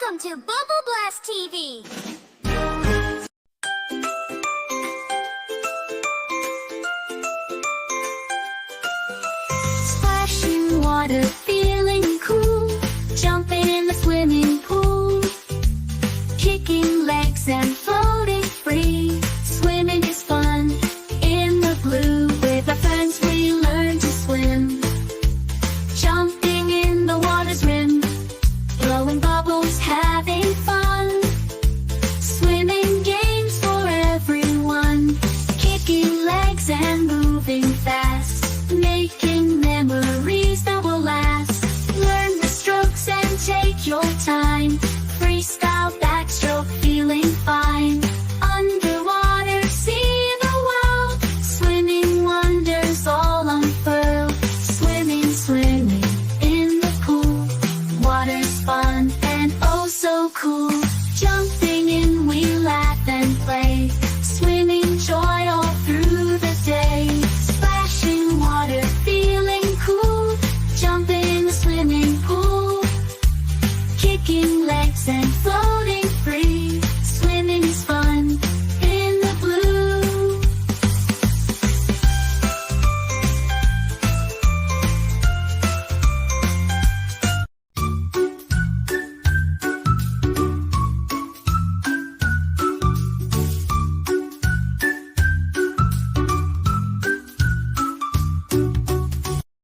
Welcome to Bubble Blast TV. Splashing water, feeling cool, jumping in the swimming pool, kicking legs and floating free. Swimming is fun in the blue. With our friends we learn to swim, jumping in the water's rim, blowing bubbles, having fun. Swimming games for everyone, kicking legs and moving fast, making memories that will last. Learn the strokes and take your time.